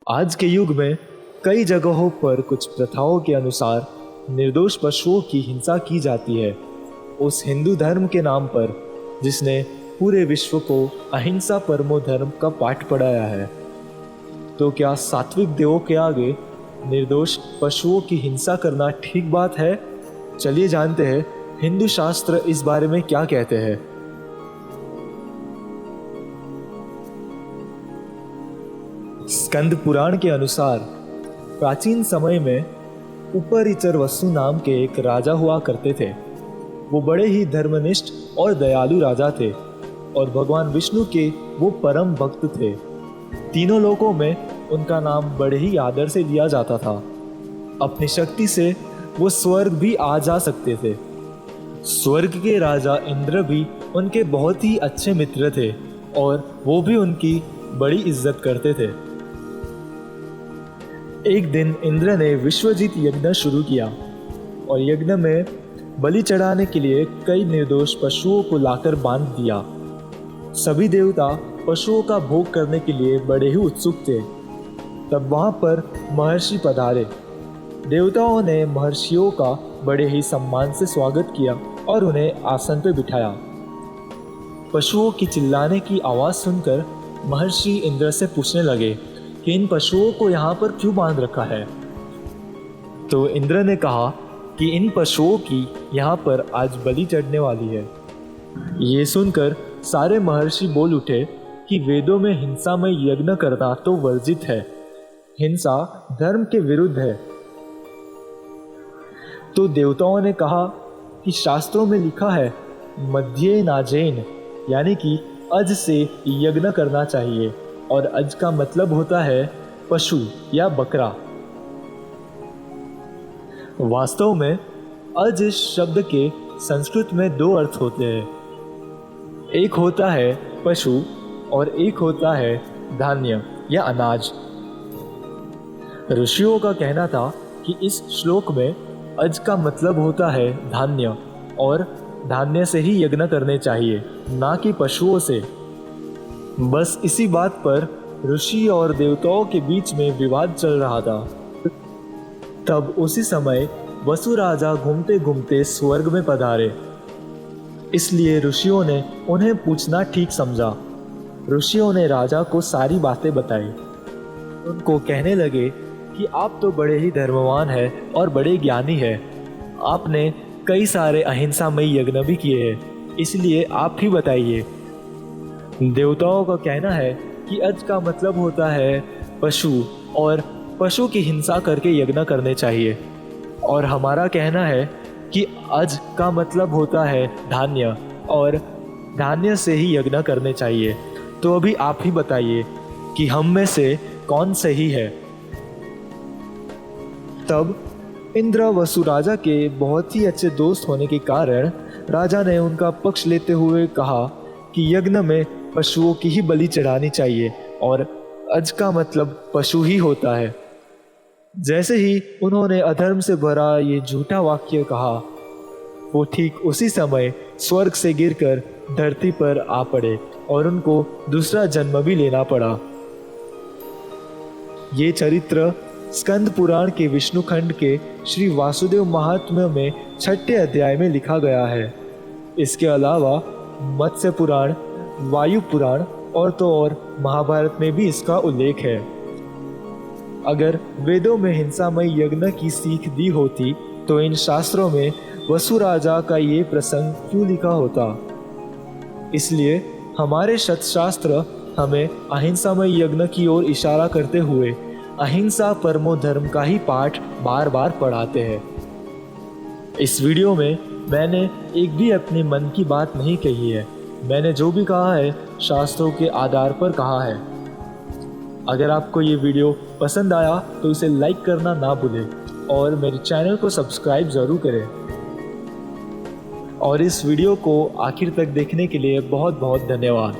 आज के युग में कई जगहों पर कुछ प्रथाओं के अनुसार निर्दोष पशुओं की हिंसा की जाती है। उस हिंदू धर्म के नाम पर जिसने पूरे विश्व को अहिंसा परमो धर्म का पाठ पढ़ाया है, तो क्या सात्विक देवों के आगे निर्दोष पशुओं की हिंसा करना ठीक बात है? चलिए जानते हैं हिंदू शास्त्र इस बारे में क्या कहते हैं। स्कंद पुराण के अनुसार प्राचीन समय में उपरिचर वसु नाम के एक राजा हुआ करते थे। वो बड़े ही धर्मनिष्ठ और दयालु राजा थे और भगवान विष्णु के वो परम भक्त थे। तीनों लोकों में उनका नाम बड़े ही आदर से लिया जाता था। अपनी शक्ति से वो स्वर्ग भी आ जा सकते थे। स्वर्ग के राजा इंद्र भी उनके बहुत ही अच्छे मित्र थे और वो भी उनकी बड़ी इज्जत करते थे। एक दिन इंद्र ने विश्वजीत यज्ञ शुरू किया और यज्ञ में बलि चढ़ाने के लिए कई निर्दोष पशुओं को लाकर बांध दिया। सभी देवता पशुओं का भोग करने के लिए बड़े ही उत्सुक थे। तब वहां पर महर्षि पधारे। देवताओं ने महर्षियों का बड़े ही सम्मान से स्वागत किया और उन्हें आसन पर बिठाया। पशुओं की चिल्लाने की आवाज सुनकर महर्षि इंद्र से पूछने लगे कि इन पशुओं को यहाँ पर क्यों बांध रखा है। तो इंद्र ने कहा कि इन पशुओं की यहाँ पर आज बलि चढ़ने वाली है। ये सुनकर सारे महर्षि बोल उठे कि वेदों में हिंसा में यज्ञ करना तो वर्जित है, हिंसा धर्म के विरुद्ध है। तो देवताओं ने कहा कि शास्त्रों में लिखा है मध्य नाजेन, यानी कि अज से यज्ञ करना चाहिए और अज का मतलब होता है पशु या बकरा। वास्तव में अज इस शब्द के संस्कृत में दो अर्थ होते हैं। एक होता है पशु और एक होता है धान्य या अनाज। ऋषियों का कहना था कि इस श्लोक में अज का मतलब होता है धान्य और धान्य से ही यज्ञ करने चाहिए, ना कि पशुओं से। बस इसी बात पर ऋषि और देवताओं के बीच में विवाद चल रहा था। तब उसी समय वसु राजा घूमते घूमते स्वर्ग में पधारे। इसलिए ऋषियों ने उन्हें पूछना ठीक समझा। ऋषियों ने राजा को सारी बातें बताई। उनको कहने लगे कि आप तो बड़े ही धर्मवान हैं और बड़े ज्ञानी हैं। आपने कई सारे अहिंसामयी यज्ञ भी किए हैं, इसलिए आप ही बताइए। देवताओं का कहना है कि अज का मतलब होता है पशु और पशु की हिंसा करके यज्ञ करने चाहिए, और हमारा कहना है कि अज का मतलब होता है धान्य और धान्य से ही यज्ञ करने चाहिए। तो अभी आप ही बताइए कि हम में से कौन सही है। तब इंद्र वसु राजा के बहुत ही अच्छे दोस्त होने के कारण राजा ने उनका पक्ष लेते हुए कहा कि यज्ञ में पशुओं की ही बलि चढ़ानी चाहिए और अज का मतलब पशु ही होता है। जैसे ही उन्होंने अधर्म से भरा ये झूठा वाक्य कहा, वो ठीक उसी समय स्वर्ग से गिरकर धरती पर आ पड़े और उनको दूसरा जन्म भी लेना पड़ा। ये चरित्र स्कंद पुराण के विष्णु खंड के श्री वासुदेव महात्म्य में 6ठे अध्याय में लिखा गया है। इसके अलावा मत्स्य पुराण, वायु पुराण और तो और महाभारत में भी इसका उल्लेख है। अगर वेदों में हिंसामय यज्ञ की सीख दी होती तो इन शास्त्रों में वसु राजा का ये प्रसंग क्यों लिखा होता। इसलिए हमारे शास्त्र हमें अहिंसामय यज्ञ की ओर इशारा करते हुए अहिंसा परमो धर्म का ही पाठ बार बार पढ़ाते हैं। इस वीडियो में मैंने एक भी अपने मन की बात नहीं कही है। मैंने जो भी कहा है शास्त्रों के आधार पर कहा है। अगर आपको ये वीडियो पसंद आया तो इसे लाइक करना ना भूलें और मेरे चैनल को सब्सक्राइब ज़रूर करें। और इस वीडियो को आखिर तक देखने के लिए बहुत बहुत धन्यवाद।